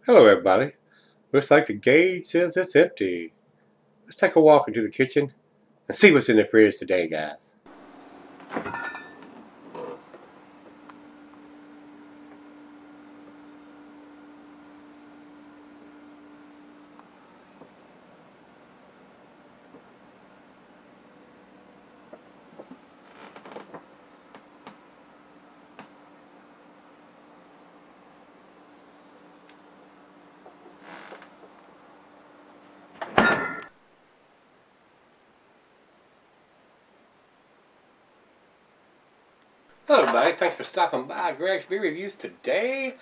Hello everybody. Looks like the gauge says it's empty. Let's take a walk into the kitchen and see what's in the fridge today, guys. Hello everybody, thanks for stopping by Gregsbeerreviews today.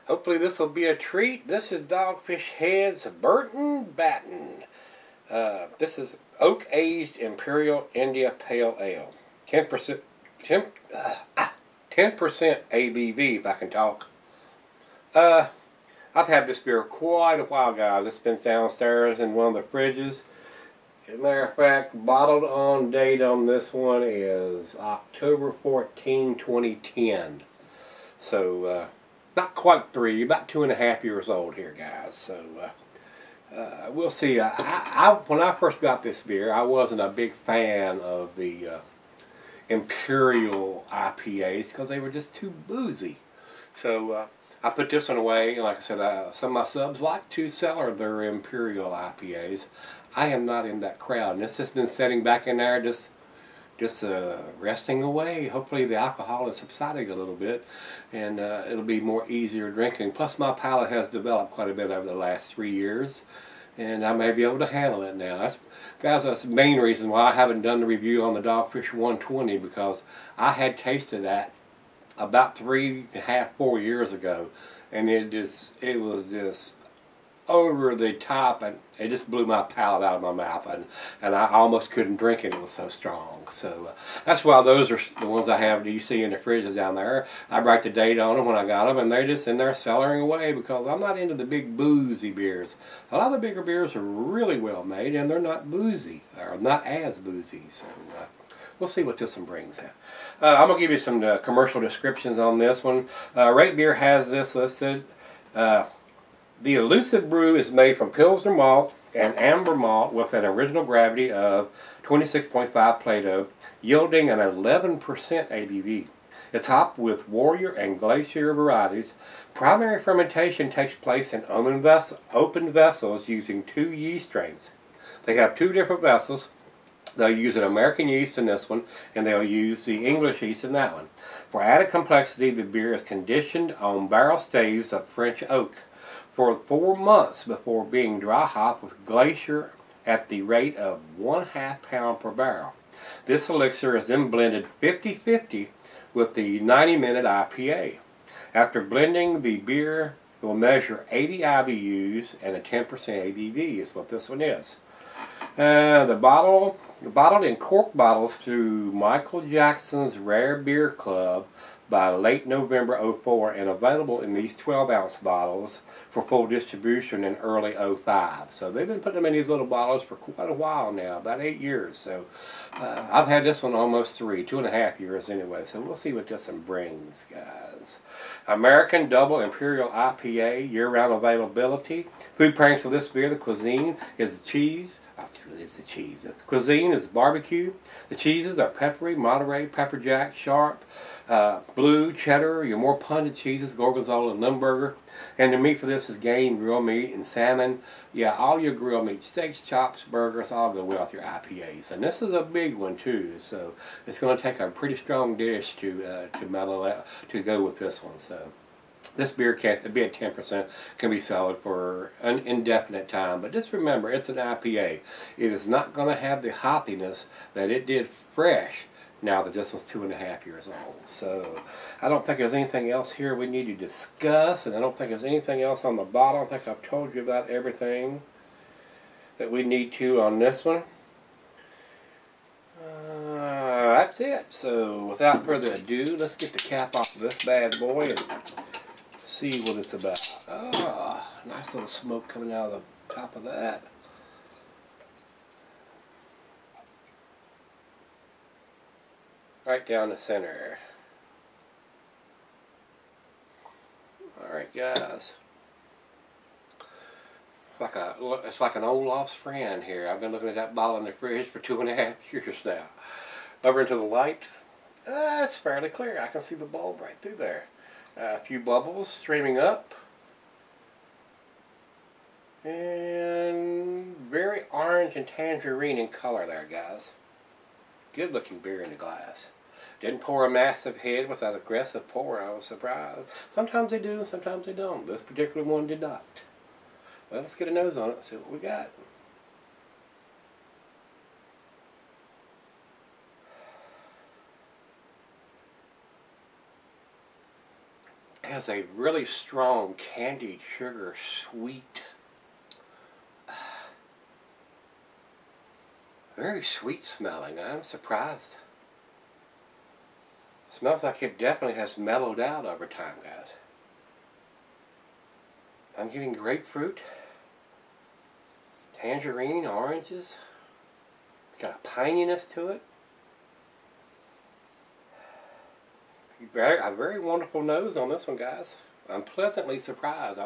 Hopefully this will be a treat. This is Dogfish Head's Burton Baton. This is oak aged Imperial India Pale Ale. 10% 10% ABV if I can talk. I've had this beer quite a while, guys. It's been downstairs in one of the fridges. As a matter of fact, bottled on date on this one is October 14, 2010. So, not quite 3, about 2.5 years old here, guys. So, we'll see. When I first got this beer, I wasn't a big fan of the Imperial IPAs because they were just too boozy. So, I put this one away, and like I said, some of my subs like to cellar their Imperial IPAs. I am not in that crowd, and it's just been sitting back in there, just resting away. Hopefully the alcohol is subsiding a little bit, and it'll be more easier drinking. Plus my palate has developed quite a bit over the last 3 years, and I may be able to handle it now. That's the main reason why I haven't done the review on the Dogfish 120, because I had tasted that about 3.5, 4 years ago, and it was just over the top, and it just blew my palate out of my mouth, and I almost couldn't drink it. It was so strong. So that's why those are the ones I have. You see in the fridges down there. I write the date on them when I got them, and they're just in there cellaring away because I'm not into the big boozy beers. A lot of the bigger beers are really well made, and they're not boozy, or not as boozy. So we'll see what this one brings out. I'm going to give you some commercial descriptions on this one. Rate Beer has this listed. The elusive brew is made from Pilsner malt and amber malt with an original gravity of 26.5 Plato, yielding an 11% ABV. It's hopped with Warrior and Glacier varieties. Primary fermentation takes place in open vessels using 2 yeast strains. They have 2 different vessels. They'll use an American yeast in this one, and they'll use the English yeast in that one. For added complexity, the beer is conditioned on barrel staves of French oak for 4 months before being dry hopped with Glacier at the rate of 1/2 pound per barrel. This elixir is then blended 50-50 with the 90-minute IPA. After blending, the beer will measure 80 IBUs and a 10% ABV is what this one is. The bottled in cork bottles through Michael Jackson's Rare Beer Club by late November '04, and available in these 12-ounce bottles for full distribution in early '05. So they've been putting them in these little bottles for quite a while now, about 8 years. So I've had this one almost 2.5 years anyway. So we'll see what this one brings, guys. American Double Imperial IPA, year-round availability. Food pairings for this beer, the cuisine is cheese. It's the cheese. The cuisine is barbecue. The cheeses are peppery, Monterey, pepper jack, sharp, blue, cheddar, your more pungent cheeses, gorgonzola and Limburger. And the meat for this is game, grilled meat, and salmon. Yeah, all your grilled meat, steaks, chops, burgers, all go well with your IPAs. And this is a big one too, so it's going to take a pretty strong dish to mellow out, to go with this one. So this beer can't be at 10%, can be solid for an indefinite time. But just remember, it's an IPA. It is not going to have the hoppiness that it did fresh now that this was 2.5 years old. So I don't think there's anything else here we need to discuss, and I don't think there's anything else on the bottle. I think I've told you about everything that we need to on this one. That's it. So without further ado, let's get the cap off of this bad boy and see what it's about. Oh, nice little smoke coming out of the top of that. Right down the center. Alright, guys. It's like an old lost friend here. I've been looking at that bottle in the fridge for 2.5 years now. Over into the light. It's fairly clear. I can see the bulb right through there. A few bubbles streaming up. And very orange and tangerine in color there, guys. Good looking beer in the glass. Didn't pour a massive head with that aggressive pour. I was surprised. Sometimes they do, sometimes they don't. This particular one did not. Well, let's get a nose on it and see what we got. It has a really strong candied sugar sweet. Very sweet smelling. I'm surprised. Smells like it definitely has mellowed out over time, guys. I'm getting grapefruit, tangerine, oranges. It's got a pininess to it. A very wonderful nose on this one, guys. I'm pleasantly surprised.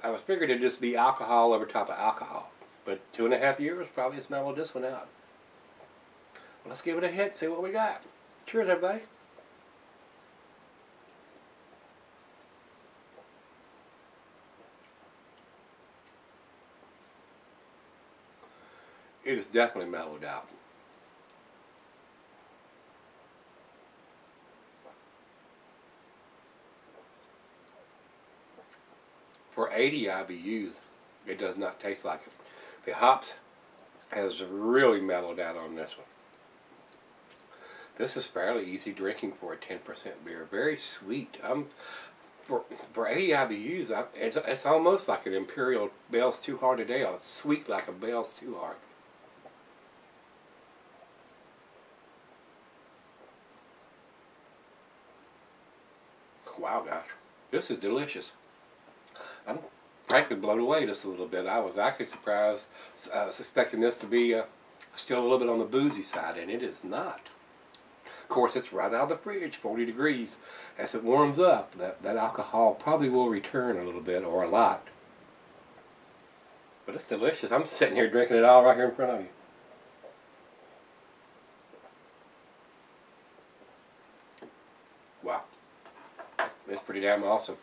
I was figured it'd just be alcohol over top of alcohol. But 2.5 years probably has mellowed this one out. Well, let's give it a hit, see what we got. Cheers, everybody. It is definitely mellowed out. For 80 IBUs, it does not taste like it. The hops has really mellowed out on this one. This is fairly easy drinking for a 10% beer. Very sweet. For 80 IBUs, it's almost like an Imperial Bell's Two Hearted Ale. It's sweet like a Bell's Two Heart. Wow, guys, this is delicious. I'm frankly blown away just a little bit. I was actually surprised, suspecting this to be still a little bit on the boozy side, and it is not. Of course, it's right out of the fridge, 40 degrees. As it warms up, that alcohol probably will return a little bit, or a lot. But it's delicious. I'm sitting here drinking it all right here in front of you. Wow. It's pretty damn awesome.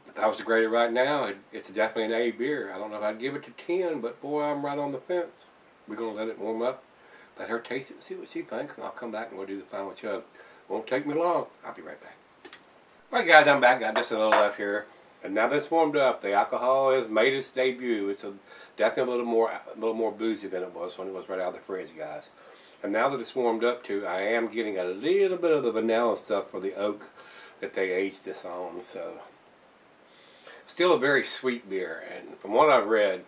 If I was to grade it right now, it's definitely an A beer. I don't know if I'd give it to 10, but boy, I'm right on the fence. We're going to let it warm up, let her taste it and see what she thinks, and I'll come back and we'll do the final chug. Won't take me long. I'll be right back. Alright guys, I'm back. Got just a little left here. And now that it's warmed up, the alcohol has made its debut. It's definitely a little more boozy than it was when it was right out of the fridge, guys. And now that it's warmed up too, I am getting a little bit of the vanilla stuff for the oak that they aged this on, so still a very sweet beer. And from what I've read,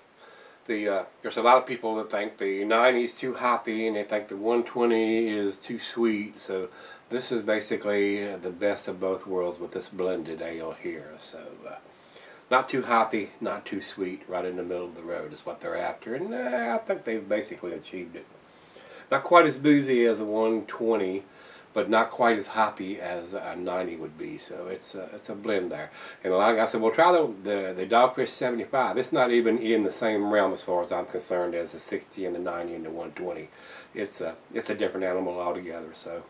there's a lot of people that think the 90 is too hoppy and they think the 120 is too sweet. So this is basically the best of both worlds with this blended ale here. So not too hoppy, not too sweet, right in the middle of the road is what they're after. And I think they've basically achieved it. Not quite as boozy as a 120, but not quite as hoppy as a 90 would be. So it's a blend there. And like I said, we'll try the Dogfish 75. It's not even in the same realm as far as I'm concerned as the 60 and the 90 and the 120. It's a different animal altogether. So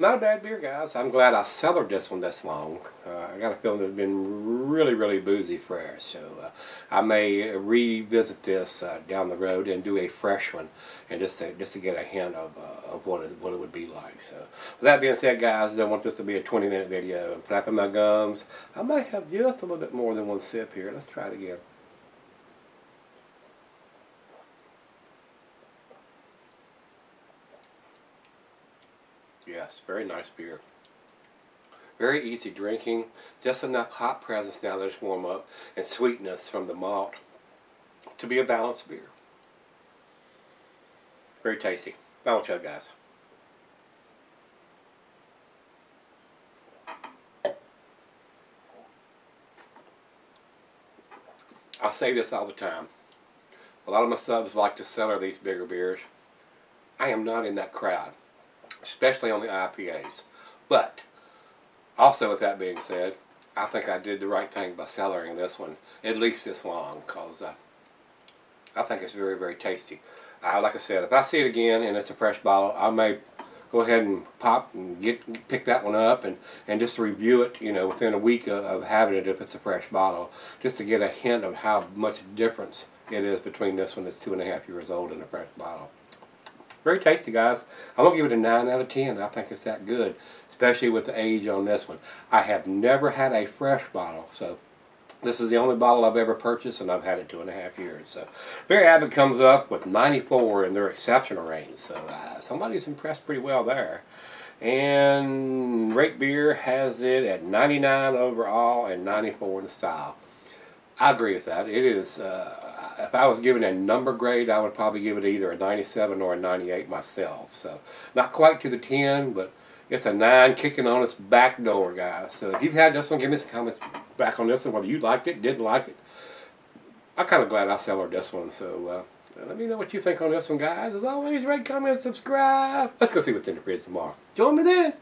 not a bad beer, guys. I'm glad I cellared this one this long. I got a feeling it's been really, really boozy fresh. So I may revisit this down the road and do a fresh one, and just to get a hint of what it would be like. So with that being said, guys, I don't want this to be a 20-minute video. I'm flapping my gums. I might have just a little bit more than one sip here. Let's try it again. Yes, very nice beer. Very easy drinking. Just enough hop presence now that it's warm up, and sweetness from the malt to be a balanced beer. Very tasty. Final chug, guys. I say this all the time. A lot of my subs like to cellar these bigger beers. I am not in that crowd, especially on the IPAs. But also, with that being said, I think I did the right thing by cellaring this one at least this long, because I think it's very, very tasty. Like I said, if I see it again and it's a fresh bottle, I may go ahead and pop and pick that one up and just review it, you know, within a week of having it if it's a fresh bottle, just to get a hint of how much difference it is between this one that's 2.5 years old and a fresh bottle. Very tasty, guys. I'm going to give it a 9 out of 10. I think it's that good, especially with the age on this one. I have never had a fresh bottle, so this is the only bottle I've ever purchased, and I've had it 2.5 years. So, Bear Abbott comes up with 94 in their exceptional range. So, somebody's impressed pretty well there. And Rate Beer has it at 99 overall and 94 in the style. I agree with that. It is, if I was given a number grade, I would probably give it either a 97 or a 98 myself. So, not quite to the 10, but it's a 9 kicking on its back door, guys. So if you've had this one, give me some comments back on this one, whether you liked it, didn't like it. I'm kind of glad I cellared this one. So let me know what you think on this one, guys. As always, rate, comment, subscribe. Let's go see what's in the fridge tomorrow. Join me then.